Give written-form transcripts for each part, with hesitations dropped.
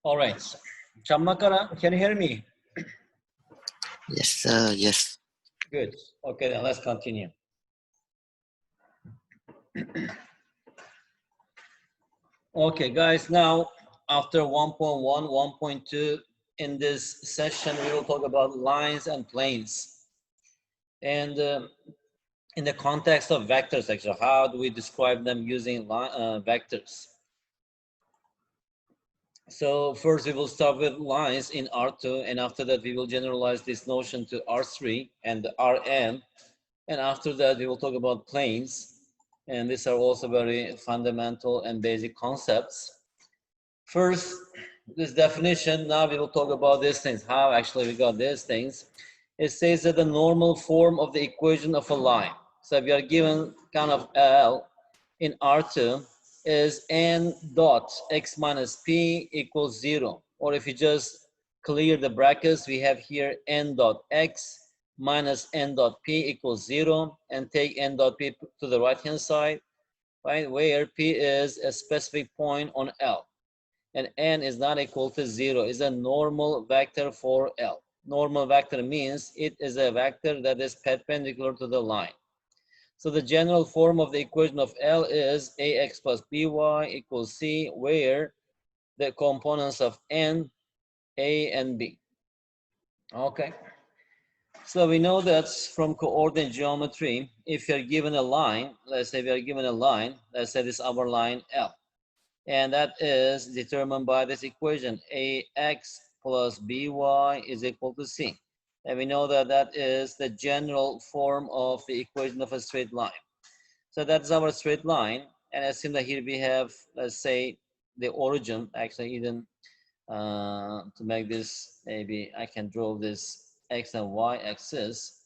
All right. Chammakara, can you hear me? Yes, sir. Yes. Good. Okay, then let's continue. Okay, guys, now after 1.1, 1.2, in this session, we will talk about lines and planes. And in the context of vectors, actually, how do we describe them using vectors? So first we will start with lines in R2, and after that we will generalize this notion to R3 and Rm. And after that, we will talk about planes. And these are also very fundamental and basic concepts. First, this definition, now we will talk about these things, how actually we got these things. It says that the normal form of the equation of a line. So we are given kind of L in R2 is n dot x minus p equals 0. Or if you just clear the brackets, we have here n dot x minus n dot p equals 0, and take n dot p to the right hand side, right, where p is a specific point on L, and n is not equal to 0. Is a normal vector for L. Normal vector means it is a vector that is perpendicular to the line. So the general form of the equation of L is ax plus by equals c, where the components of n, a, and b. Okay. So we know that from coordinate geometry, if you're given a line, let's say we are given a line, let's say this is our line L, and that is determined by this equation, ax plus by is equal to c. And we know that that is the general form of the equation of a straight line. So that's our straight line, and assume that here we have, let's say, the origin, actually even to make this, maybe I can draw this x and y axis.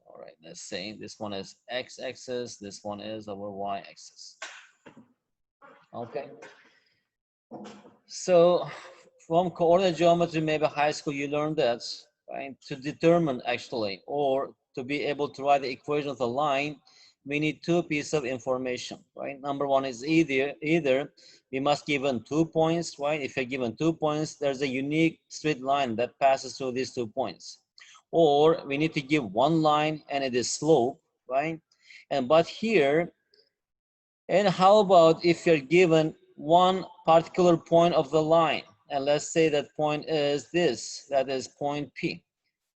All right, let's say this one is x axis, this one is our y axis. Okay. So from coordinate geometry, maybe high school, you learned that, right? To determine actually, or to be able to write the equation of the line, we need two pieces of information, right? Number one is either we must given 2 points, right? If you're given 2 points, there's a unique straight line that passes through these 2 points. Or we need to give one line and it is slope, right? But here, and how about if you're given one particular point of the line, and let's say that point is this, that is point P,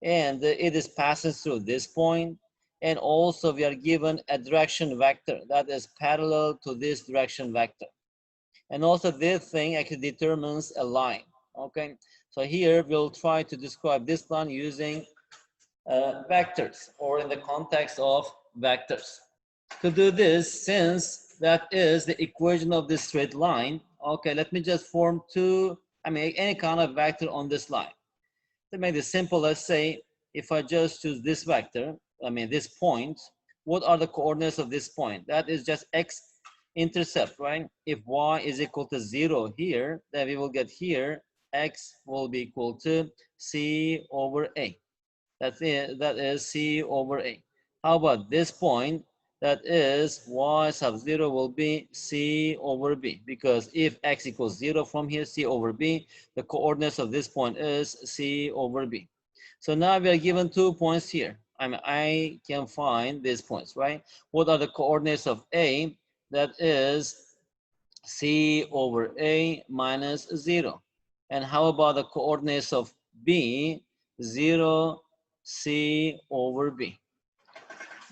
and it is passing through this point, and also we are given a direction vector that is parallel to this direction vector. And also this thing actually determines a line, okay? So here we'll try to describe this line using vectors, or in the context of vectors. To do this, since that is the equation of this straight line, okay, let me just form any kind of vector on this line. To make this simple, let's say if I just choose this vector, this point, what are the coordinates of this point? That is just x-intercept, right? If y is equal to 0 here, then we will get here, x will be equal to c over a. That is c over a. How about this point? That is y sub 0 will be c over b, because if x equals 0 from here, c over b, the coordinates of this point is c over b. So now we are given 2 points here. I can find these points, right? What are the coordinates of a? That is c over a minus 0. And how about the coordinates of b? 0, c over b.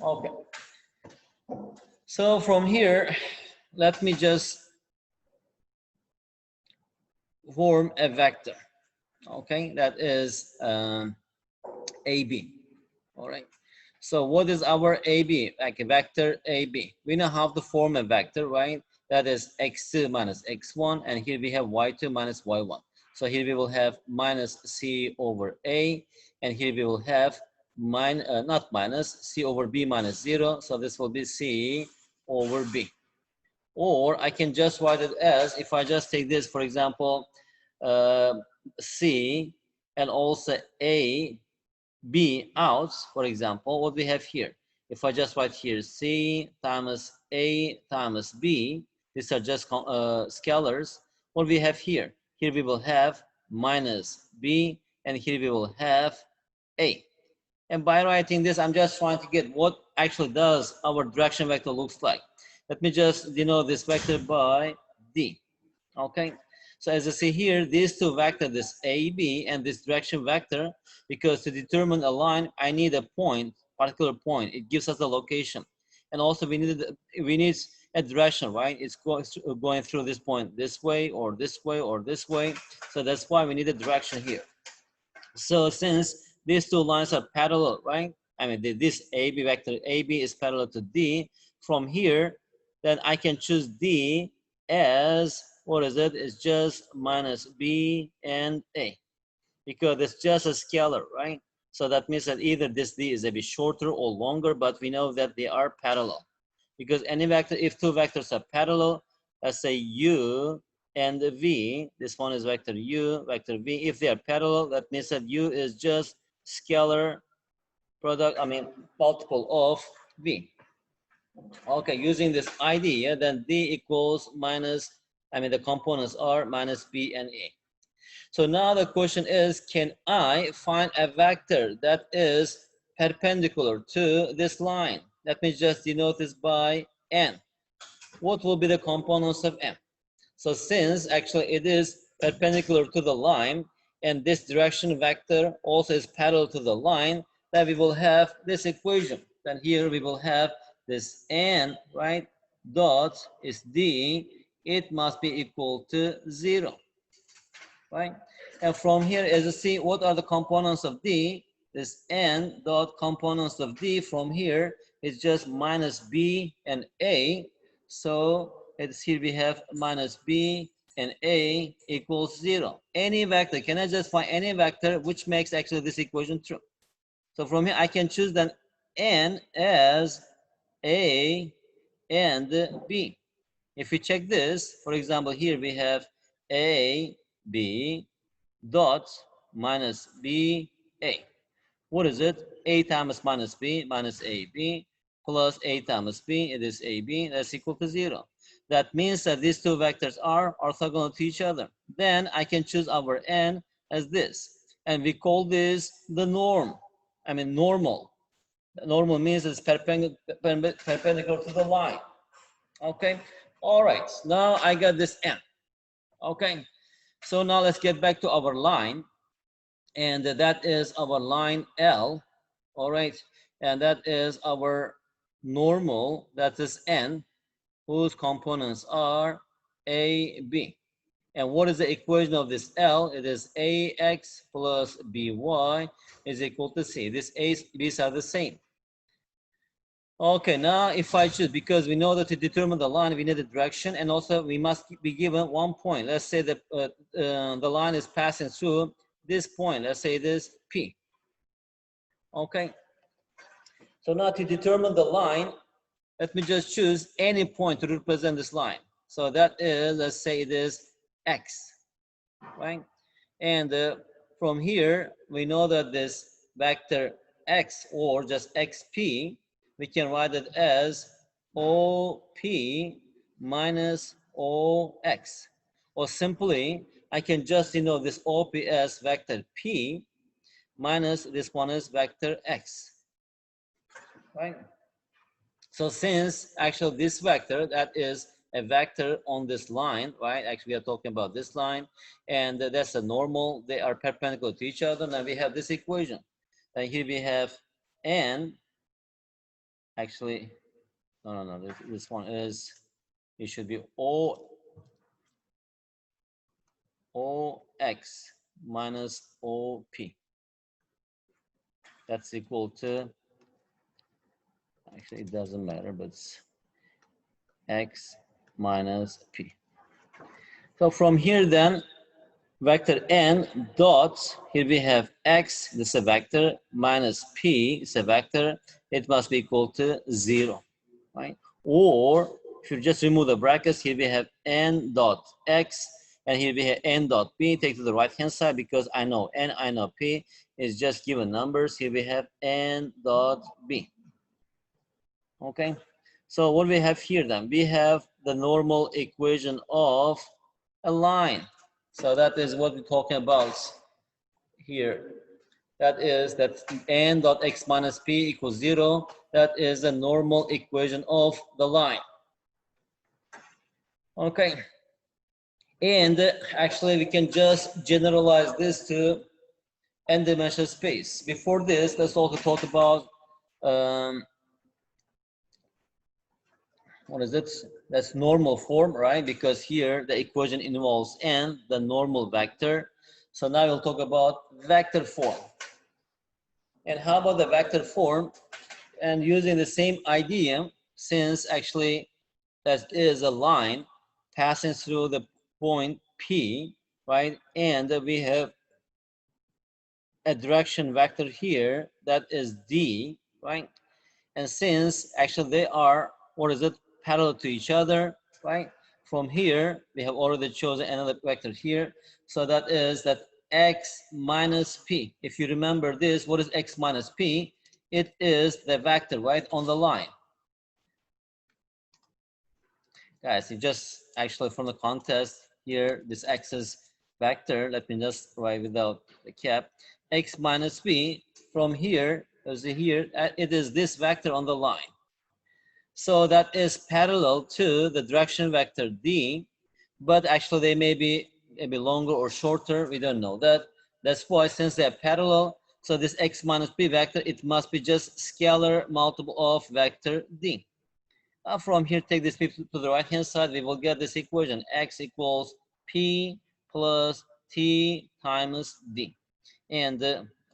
Okay. So from here, let me just form a vector. Okay, that is AB. All right. So what is our AB? Like a vector AB. We know how to form a vector, right? That is x2 minus x1, and here we have y2 minus y1. So here we will have minus c over a, and here we will have not minus, c over b minus 0. So this will be c over b. Or I can just write it as, if I just take this, for example, c and also a, b out, for example, what we have here. If I just write here c times a times b, these are just scalars. What we have here? Here we will have minus B, and here we will have A. And by writing this, I'm just trying to get what actually does our direction vector looks like. Let me just denote this vector by D. Okay, so as you see here, these two vectors, this AB and this direction vector, because to determine a line, I need a point, particular point. It gives us the location, and also we need a direction, right? It's going through this point this way or this way or this way. So that's why we need a direction here. So since these two lines are parallel, right? I mean, this AB vector AB is parallel to D. From here, then I can choose D as, what is it? It's just minus B and A, because it's just a scalar, right? So that means that either this D is a bit shorter or longer, but we know that they are parallel. Because any vector, if two vectors are parallel, let's say U and V, this one is vector U, vector V. If they are parallel, that means that U is just scalar product, I mean, multiple of V. Okay, using this idea, then D equals minus, I mean, the components are minus B and A. So now the question is, can I find a vector that is perpendicular to this line? Let me just denote this by N. What will be the components of M? So since actually it is perpendicular to the line, and this direction vector also is parallel to the line, then we will have this equation. Then here we will have this N, right, dot is D, it must be equal to 0, right? And from here, as you see, what are the components of D? This N dot components of D from here is just minus B and A. So it's here we have minus B and A equals 0. Any vector, can I just find any vector which makes actually this equation true? So from here I can choose then N as A and B. If we check this, for example, here we have A, B, dot minus B, A. What is it? A times minus B minus AB plus A times B, it is AB, that's equal to 0. That means that these two vectors are orthogonal to each other. Then I can choose our N as this. And we call this the norm. I mean, normal. Normal means it's perpendicular to the line. Okay. All right. Now I got this N. Okay. So now let's get back to our line. And that is our line L. All right. And that is our normal, that is N, whose components are A, B. And what is the equation of this L? It is AX plus BY is equal to C. These A's, B's are the same. Okay, now if I choose, because we know that to determine the line, we need a direction, and also we must be given one point. Let's say that the line is passing through this point. Let's say this P. Okay. So now to determine the line, let me just choose any point to represent this line. So that is, let's say it is X, right? And from here, we know that this vector X, or just XP, we can write it as OP minus OX. Or simply, I can just denote this OP as vector P minus this one is vector X, right? So since actually this vector, that is a vector on this line, right? Actually, we are talking about this line, and that's a normal. They are perpendicular to each other. Now we have this equation. And here we have N. Actually, no. This one is, it should be OX minus OP. That's equal to, actually it doesn't matter, but it's X minus P. So from here then, vector N dot, here we have X, this is a vector, minus P is a vector, it must be equal to 0, right? Or if you just remove the brackets, here we have N dot X, and here we have N dot P, take to the right hand side because I know N, I know P is just given numbers. Here we have N dot B. Okay, so what we have here then? We have the normal equation of a line. So that is what we're talking about here. That is that n dot x minus p equals 0. That is the normal equation of the line. Okay. And actually, we can just generalize this to n-dimensional space. Before this, let's also talk about what is it? That's normal form, right? Because here the equation involves n, the normal vector. So now we'll talk about vector form. And how about the vector form? And using the same idea, since actually that is a line passing through the point P, right? And we have a direction vector here that is D, right? And since actually they are, what is it, parallel to each other, right? From here, we have already chosen another vector here. So that is that x minus p. If you remember this, what is x minus p? It is the vector, right, on the line. Guys, you just actually from the contest here, this x is vector. Let me just write without the cap. X minus p from here, as here, it is this vector on the line. So that is parallel to the direction vector d, but actually they may be maybe longer or shorter. We don't know that. That's why since they are parallel, so this x minus p vector, it must be just scalar multiple of vector d. From here, take this p to the right-hand side, we will get this equation, x equals p plus t times d. And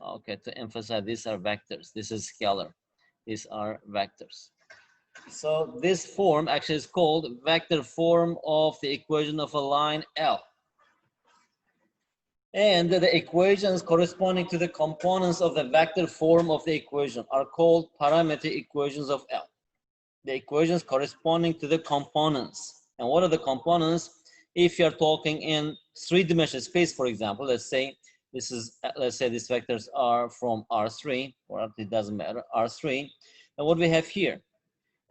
okay, to emphasize, these are vectors. This is scalar. These are vectors. So this form actually is called vector form of the equation of a line L. And the equations corresponding to the components of the vector form of the equation are called parametric equations of L. The equations corresponding to the components. And what are the components? If you're talking in three-dimensional space, for example, let's say this is, let's say these vectors are from R3, or it doesn't matter, R3. And what we have here?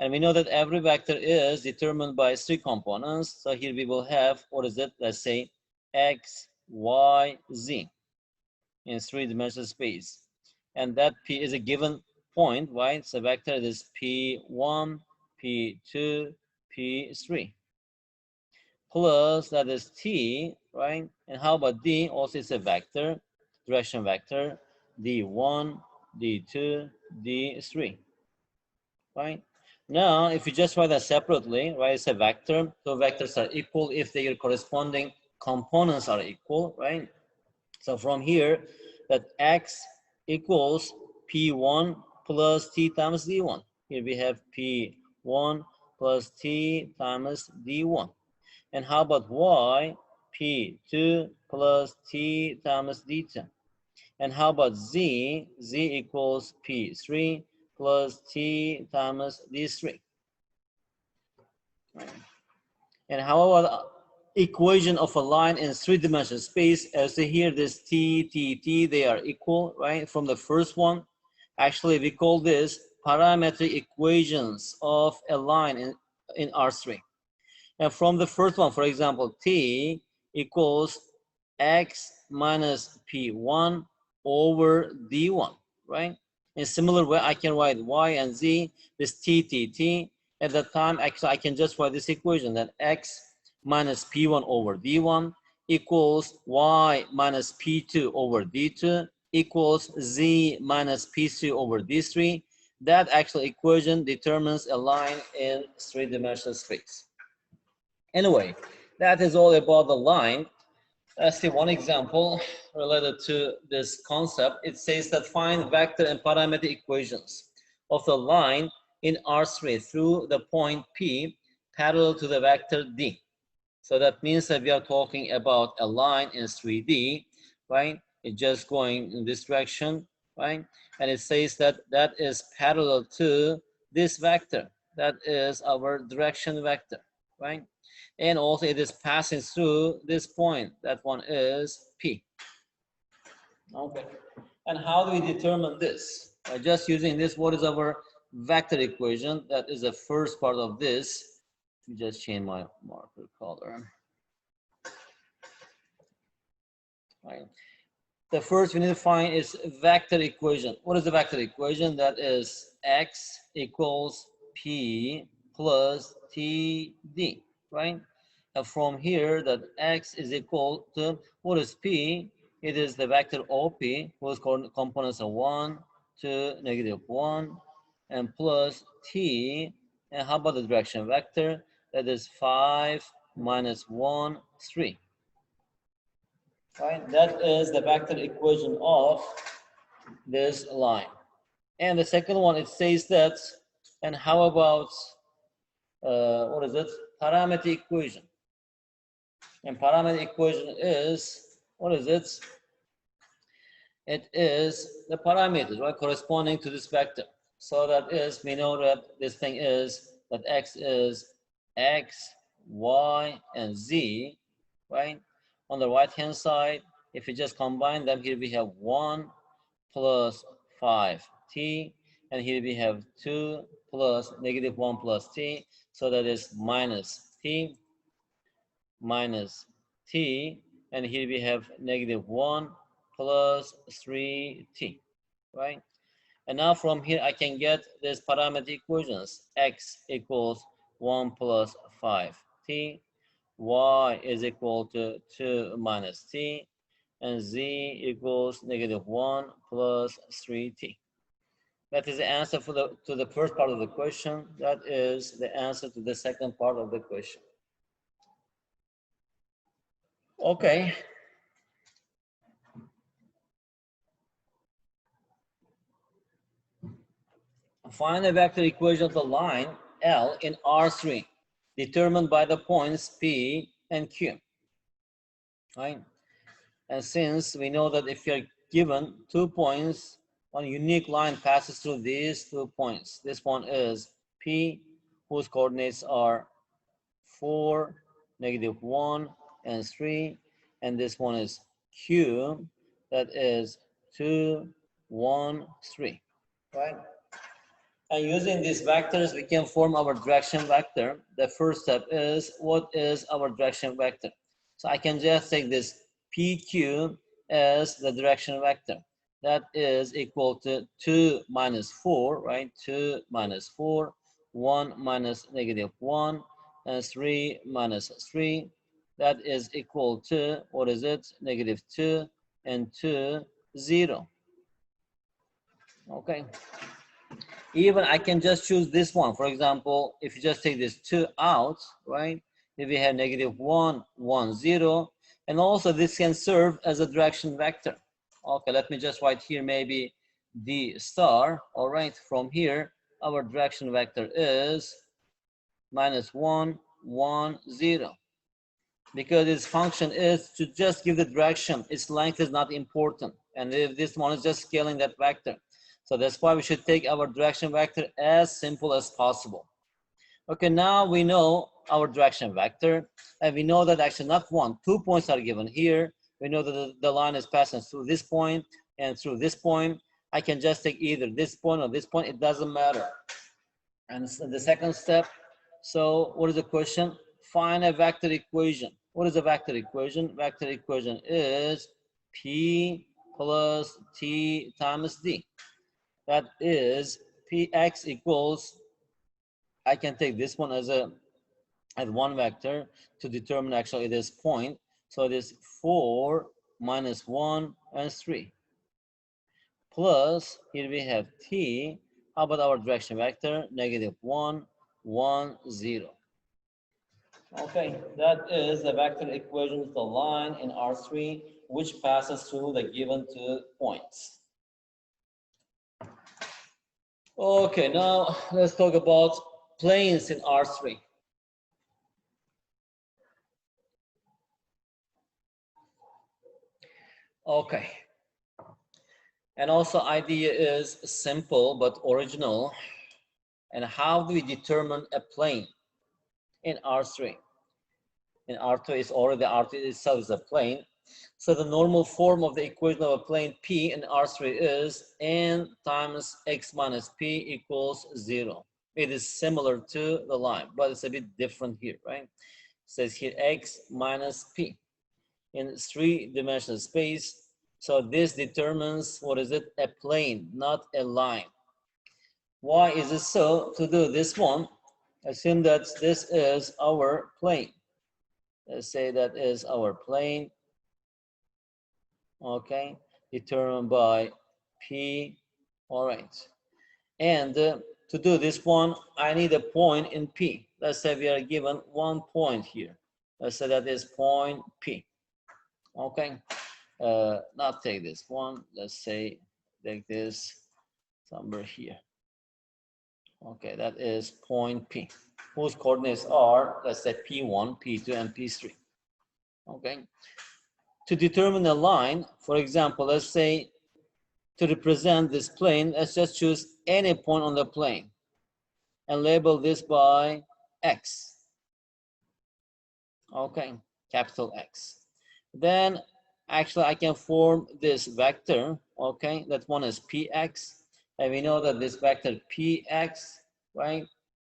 And we know that every vector is determined by three components. So here we will have, what is it? Let's say x, y, z in three-dimensional space. And that P is a given point, right? So vector is P1, P2, P3. Plus that is T, right? And how about D? Also it's a vector, direction vector, D1, D2, D3, right? Now, if you just write that separately, right, it's a vector. So vectors are equal if their corresponding components are equal, right? So from here, that x equals P1 plus T times D1. Here we have P1 plus T times D1. And how about y? P2 plus T times D2. And how about z? Z equals P3 plus T times D3. Right. And how about equation of a line in three-dimensional space? As here, this T, they are equal, right? From the first one, actually, we call this parametric equations of a line in R3. And from the first one, for example, T equals x minus P1 over D1, right? In similar way, I can write y and z, this T. At that time, actually, I can just write this equation that x minus P1 over D1 equals y minus P2 over D2 equals z minus P3 over D3. That actual equation determines a line in three-dimensional space. Anyway, that is all about the line. Let's see one example related to this concept. It says that find vector and parametric equations of the line in R3 through the point P parallel to the vector D. So that means that we are talking about a line in 3D, right? It's just going in this direction, right? And it says that that is parallel to this vector. That is our direction vector, right? And also it is passing through this point. That one is P. Okay. And how do we determine this? Just using this, what is our vector equation? That is the first part of this. Let me just change my marker color. right? The first we need to find is vector equation. What is the vector equation? That is x equals p plus td, right? And from here, that x is equal to, what is p? It is the vector OP, whose components are 1, 2, -1, and plus t. And how about the direction vector? That is 5, -1, 3. Right? That is the vector equation of this line. And the second one, it says that, and how about, what is it? Parametric equation. And parametric equation is, what is it? It is the parameters, right, corresponding to this vector. So that is, we know that this thing is that x is x, y, and z, right? On the right-hand side, if you just combine them, here we have 1 plus 5t, and here we have 2 plus -1 plus t, so that is minus t, and here we have -1 plus 3t, right? And now from here, I can get this parametric equations. X equals 1 plus 5t, y is equal to 2 minus t, and z equals -1 plus 3t. That is the answer to the first part of the question. That is the answer to the second part of the question. Okay. Find the vector equation of the line L in R3, determined by the points P and Q. Right? And since we know that if you're given 2 points, one unique line passes through these 2 points. This one is P, whose coordinates are 4, -1, and 3. And this one is Q, that is 2, 1, 3. Right? And using these vectors, we can form our direction vector. The first step is, what is our direction vector? So I can just take this PQ as the direction vector. That is equal to 2 minus 4, right? 2 minus 4, 1 minus -1, and 3 minus 3. That is equal to, what is it? -2 and 2, 0. Okay. Even I can just choose this one. For example, if you just take this 2 out, right? If we have -1, 1, 0. And also this can serve as a direction vector. Okay, let me just write here maybe D star. All right, from here, our direction vector is -1, 1, 0. Because its function is to just give the direction. Its length is not important. And if this one is just scaling that vector. So that's why we should take our direction vector as simple as possible. Okay, now we know our direction vector, and we know that actually not 1, 2 points are given here. We know that the line is passing through this point and through this point. I can just take either this point or this point, it doesn't matter. And the second step, so what is the question? Find a vector equation. What is a vector equation? Vector equation is P plus T times D. That is Px equals, I can take this one as one vector to determine actually this point. So it is 4 minus 1 and 3. Plus, here we have t. How about our direction vector? -1, 1, 0. Okay, that is the vector equation of the line in R3, which passes through the given 2 points. Okay, now let's talk about planes in R3. Okay. And also idea is simple but original. And how do we determine a plane in R3? In R2 is already, R2 itself is a plane. So the normal form of the equation of a plane P in R3 is n times x minus p equals 0. It is similar to the line, but it's a bit different here, right? It says here x minus p. in three-dimensional space. So this determines, what is it? A plane, not a line. Why is it so? To do this one, assume that this is our plane. Let's say that is our plane. Okay, determined by P. All right. And to do this one, I need a point in P. Let's say we are given 1 point here. Let's say that is point P. Okay. Not take this one. Let's say take this somewhere here. Okay, that is point P, whose coordinates are, let's say, P1, P2, and P3. Okay. To determine a line, for example, let's say to represent this plane, let's just choose any point on the plane and label this by X. Okay, capital X. Then actually I can form this vector. Okay, that one is Px. And we know that this vector Px, right?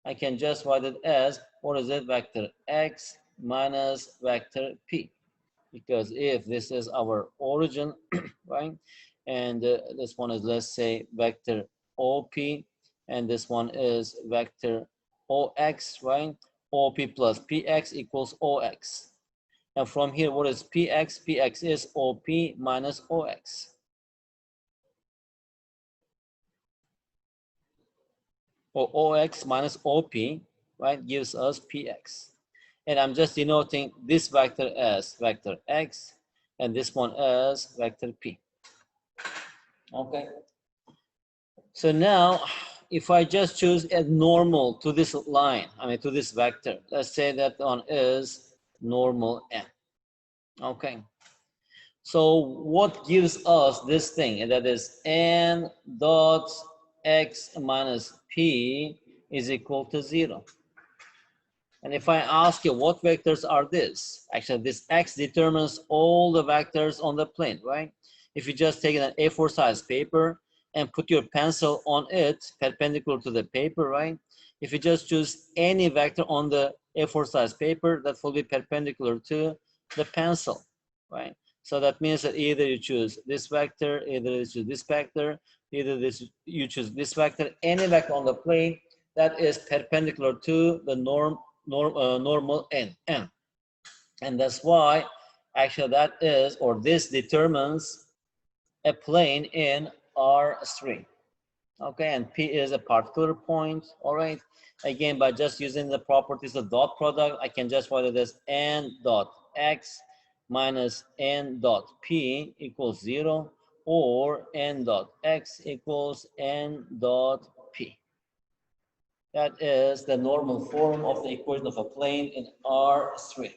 I can just write it as, what is it? Vector X minus vector P. Because if this is our origin, right? And this one is, let's say, vector OP, and this one is vector OX, right? OP plus PX equals OX. And from here, what is PX? PX is OP minus OX. Or OX minus OP, right, gives us PX. And I'm just denoting this vector as vector X, and this one as vector P. Okay. So now, if I just choose a normal to this line, to this vector, let's say that one is normal N. Okay. So what gives us this thing? And that is N dot X minus P is equal to 0. And if I ask you what vectors are this? Actually, this X determines all the vectors on the plane, right? If you just take an A4 size paper and put your pencil on it perpendicular to the paper, right? If you just choose any vector on the A4 size paper, that will be perpendicular to the pencil, right? So that means that either you choose this vector, either you choose this vector, either you choose this vector, any vector on the plane that is perpendicular to the normal N. And that's why actually that is, or this determines a plane in R3. Okay, and P is a particular point. All right. Again, by just using the properties of dot product, I can just write it as N dot X minus N dot P equals 0, or N dot X equals N dot P. That is the normal form of the equation of a plane in R3.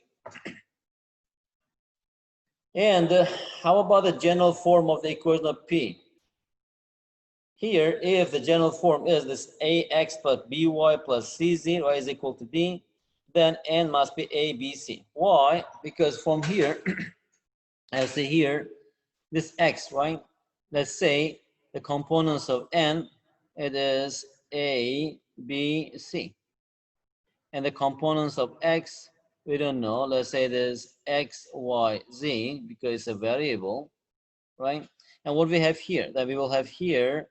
And how about the general form of the equation of P? Here, if the general form is this ax plus by plus cz, y is equal to d, then n must be a, b, c. Why? Because from here, I say here, this x, right? Let's say the components of n, it is a, b, c. And the components of x, we don't know. Let's say it is x, y, z, because it's a variable, right? And what we have here, that we will have here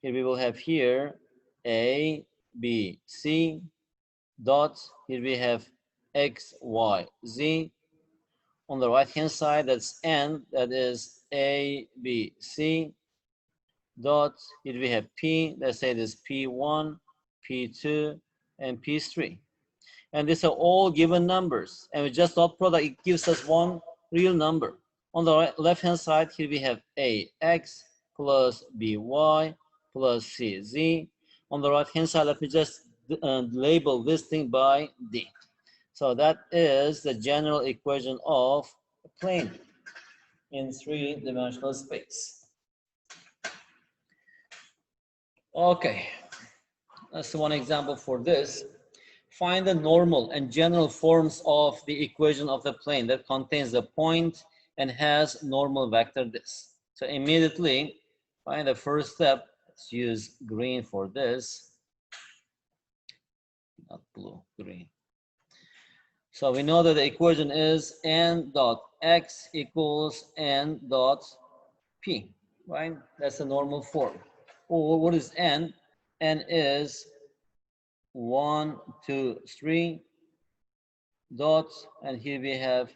we will have here A, B, C, dot. Here we have X, Y, Z. On the right hand side, that's N, that is A, B, C, dot. Here we have P, let's say this P1, P2, and P3. And these are all given numbers. And with just dot product, it gives us one real number. On the left hand side, here we have AX plus BY plus CZ. On the right hand side, let me just label this thing by D. So that is the general equation of a plane in three-dimensional space. Okay, that's one example for this. Find the normal and general forms of the equation of the plane that contains the point and has normal vector this. So immediately, find the first step. Let's use green for this. Not blue, green. So we know that the equation is n dot x equals n dot p, right? That's the normal form. Or what is n? N is 1, 2, 3 dots, and here we have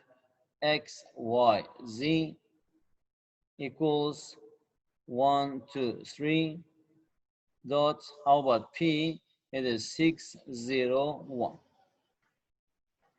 x, y, z equals 1, 2, 3 dots. How about p? It is 6, 0, 1.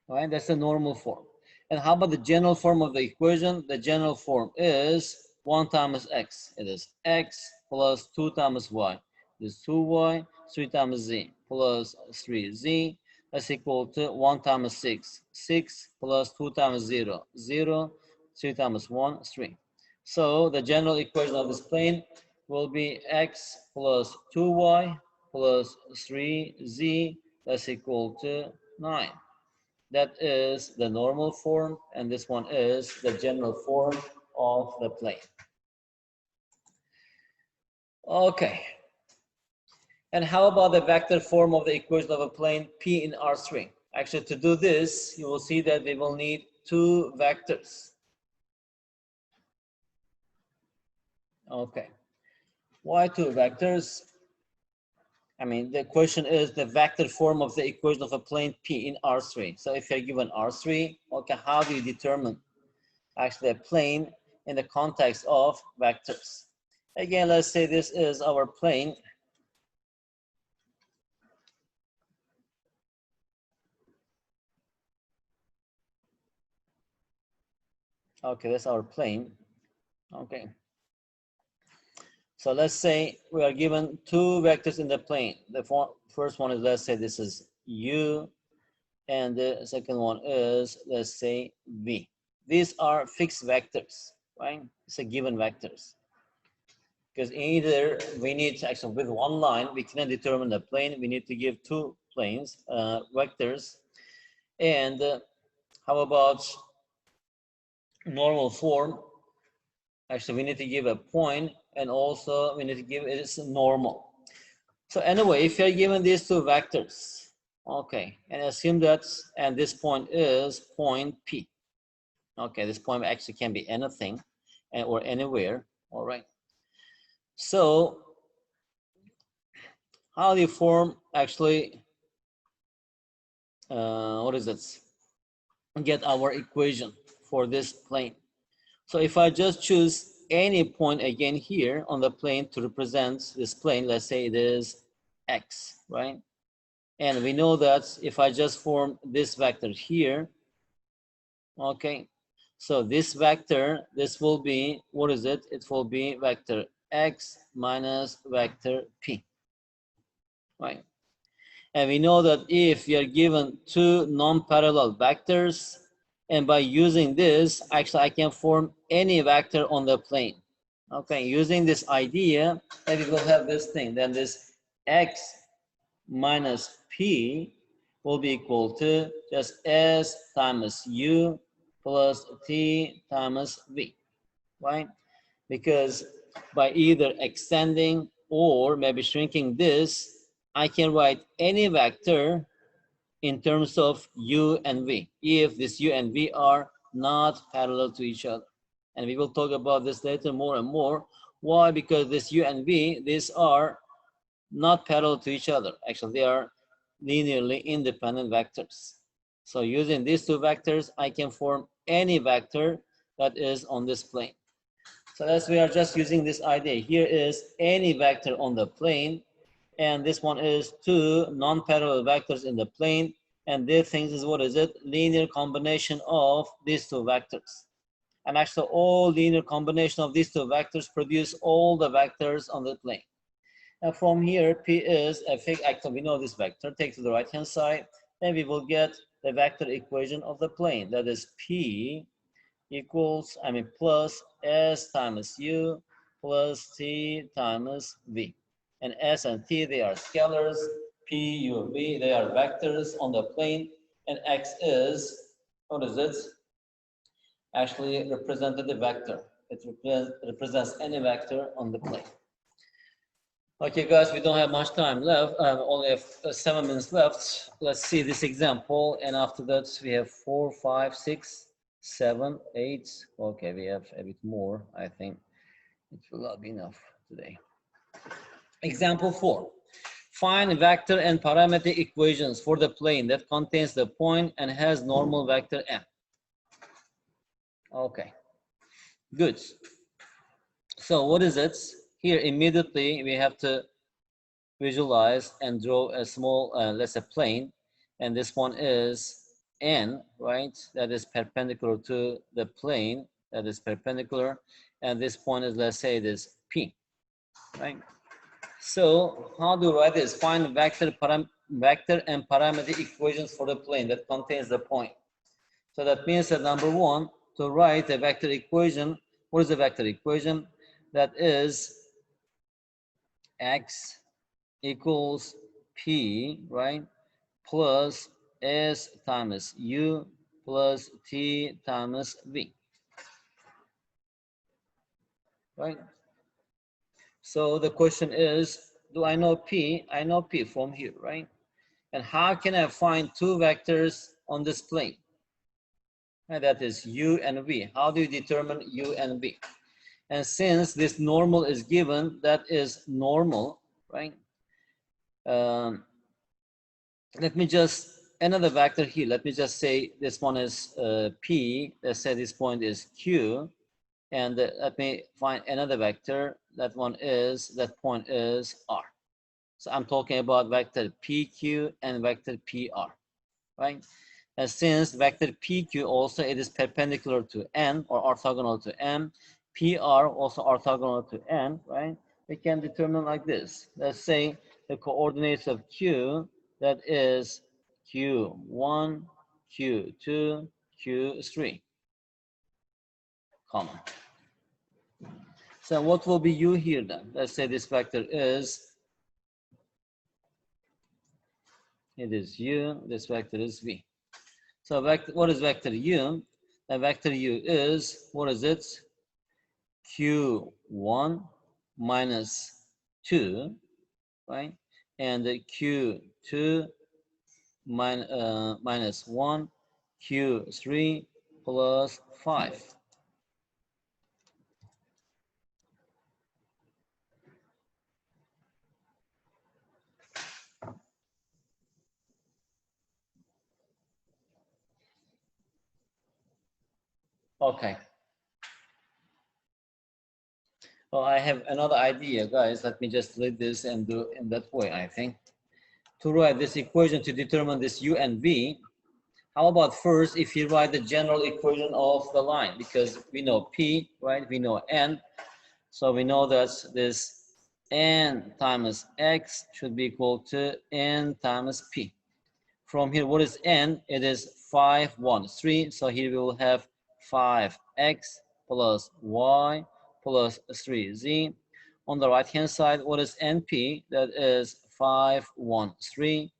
All right, that's the normal form. And how about the general form of the equation? The general form is 1 times x. It is x plus 2 times y. It is 2y, 3 times z plus 3z. That's equal to 1 times 6. 6 plus 2 times 0. 0, 3 times 1, 3. So the general equation of this plane will be x plus 2y plus 3z. That's equal to 9. That is the normal form, and this one is the general form of the plane. Okay. And how about the vector form of the equation of a plane P in R3? Actually, to do this, you will see that we will need two vectors. Okay. Why two vectors? I mean, the question is the vector form of the equation of a plane P in R3. So if you're given R3, okay, how do you determine actually a plane in the context of vectors? Again, let's say this is our plane. Okay, that's our plane. Okay. So let's say we are given two vectors in the plane. The first one is, let's say this is u, and the second one is, let's say, v. These are fixed vectors, right? It's a given vectors. Because either we need to actually, with one line, we cannot determine the plane. We need to give two planes, vectors. And how about normal form? Actually, we need to give a point, and also we need to give it is normal. So anyway, if you're given these two vectors, okay, and assume that, and this point is point P. Okay, this point actually can be anything or anywhere, all right. So how do you form actually, what is it? Get our equation for this plane. So if I just choose any point again here on the plane to represent this plane, let's say it is x, right? And we know that if I just form this vector here, okay, so this vector, this will be, what is it? It will be vector x minus vector p, right? And we know that if we are given two non-parallel vectors, and by using this, actually I can form any vector on the plane. Okay, using this idea, and we will have this thing, then this x minus p will be equal to just s times u plus t times v, right? Because by either extending or maybe shrinking this, I can write any vector in terms of u and v, if this u and v are not parallel to each other. And we will talk about this later more and more. Why? Because this u and v, these are not parallel to each other. Actually, they are linearly independent vectors. So using these two vectors, I can form any vector that is on this plane. So as we are just using this idea, here is any vector on the plane, and this one is two non-parallel vectors in the plane, and their things is, what is it? Linear combination of these two vectors. And actually all linear combination of these two vectors produce all the vectors on the plane. And from here, P is a fixed, actually we know this vector, take to the right hand side, and we will get the vector equation of the plane. That is P equals, plus S times U plus T times V. And S and T, they are scalars. P, U, V, they are vectors on the plane. And X is, what is it? Actually represented the vector. It represents any vector on the plane. Okay, guys, we don't have much time left. Only have 7 minutes left. Let's see this example, and after that we have 4, 5, 6, 7, 8. Okay, we have a bit more. I think it will not be enough today. Example 4. Find vector and parametric equations for the plane that contains the point and has normal vector n. Okay, good. So what is it? Here immediately we have to visualize and draw a small, let's say, plane, and this one is n, right? That is perpendicular to the plane, that is perpendicular, and this point is, let's say, this p, right? So how do you write this? Find vector and parametric equations for the plane that contains the point. So that means that number one, to write a vector equation. What is a vector equation? That is x equals p, right, plus s times u plus t times v, right? So the question is, do I know p? I know p from here, right? And how can I find two vectors on this plane? And that is u and v. How do you determine u and v? And since this normal is given, that is normal, right? Let me just, another vector here, let me just say this one is p, let's say this point is q, and let me find another vector, that point is r. So I'm talking about vector pq and vector pr, right? And since vector pq also, it is perpendicular to n or orthogonal to m, pr also orthogonal to n, right? We can determine like this. Let's say the coordinates of q, that is q1, q2, q3, comma. So what will be u here then? Let's say this vector is, it is u, this vector is v. So vector, what is vector u? The vector u is, what is it? q1 minus 2, right? And q2 minus 1, q3 plus 5. Okay. Well, I have another idea, guys. Let me just delete this and do in that way, I think. To write this equation to determine this u and v, how about first if you write the general equation of the line, because we know p, right? We know n. So we know that this n times x should be equal to n times p. From here, what is n? It is 5, 1, 3. So here we will have 5x plus y plus 3z. On the right-hand side, what is np? That is 5, 1, 3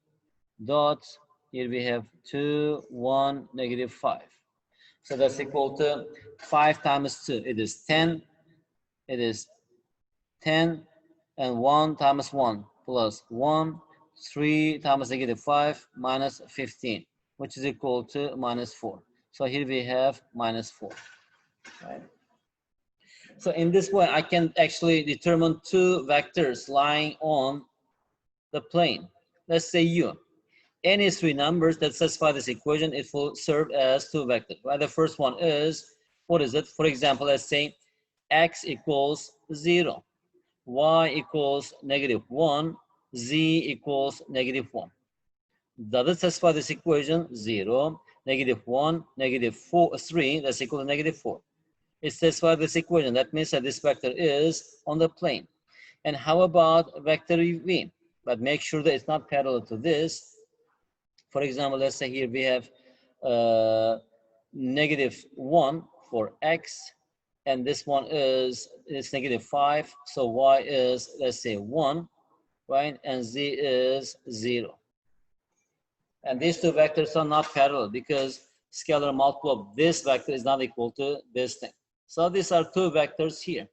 dot. Here we have 2, 1, negative 5. So that's equal to 5 times 2. It is 10. It is 10, and 1 times 1 plus 1, 3 times negative 5 minus 15, which is equal to minus 4. So here we have minus 4, right? So in this way, I can actually determine two vectors lying on the plane. Let's say u. Any three numbers that satisfy this equation, it will serve as two vectors, right? The first one is, what is it? For example, let's say x equals 0. Y equals negative 1, z equals negative 1. Does it satisfy this equation? 0, negative 1, negative 4, 3, that's equal to negative 4. It satisfies this equation. That means that this vector is on the plane. And how about vector v? But make sure that it's not parallel to this. For example, let's say here we have negative 1 for x, and this one is negative 5, so y is, let's say, 1, right? And z is 0. And these two vectors are not parallel because scalar multiple of this vector is not equal to this thing. So these are two vectors here.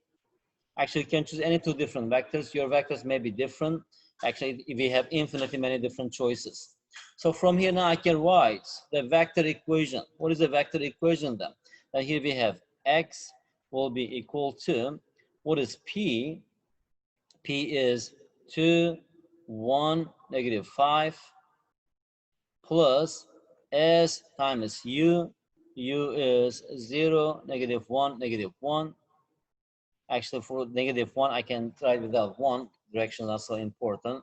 Actually, you can choose any two different vectors. Your vectors may be different. Actually, we have infinitely many different choices. So from here now I can write the vector equation. What is the vector equation then? Now here we have x will be equal to, what is p? P is 2, 1, negative 5, plus s times u. U is 0, negative 1, negative 1. Actually, for negative 1, I can try without 1. Directions are so important.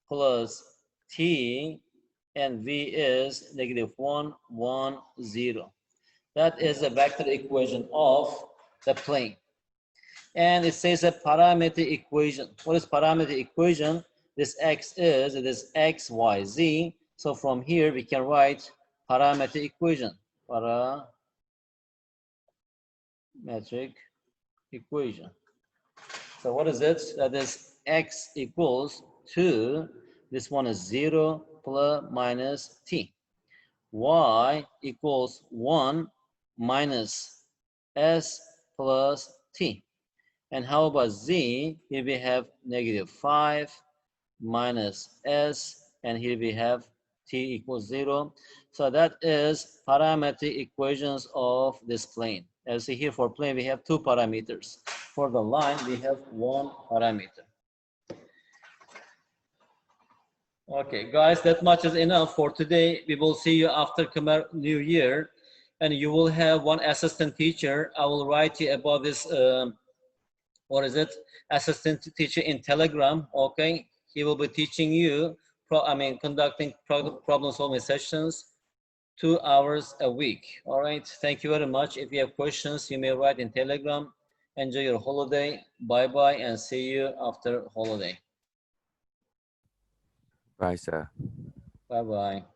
Plus t, and v is negative 1, 1, 0. That is the vector equation of the plane. And it says a parametric equation. What is parametric equation? This x is, it is x, y, z. So from here, we can write parametric equation. Parametric equation. So what is it? That is x equals 2, this one is 0 plus minus t. Y equals 1 minus s plus t. And how about z? Here we have negative 5 minus s, and here we have t equals 0. So that is parametric equations of this plane. As you see here, for plane, we have two parameters. For the line, we have one parameter. Okay, guys, that much is enough for today. We will see you after New Year, and you will have one assistant teacher. I will write you about this, what is it? Assistant teacher in Telegram, okay? He will be teaching you, conducting problem solving sessions 2 hours a week, all right? Thank you very much. If you have questions, you may write in Telegram. Enjoy your holiday. Bye-bye, and see you after holiday. Bye, sir. Bye-bye.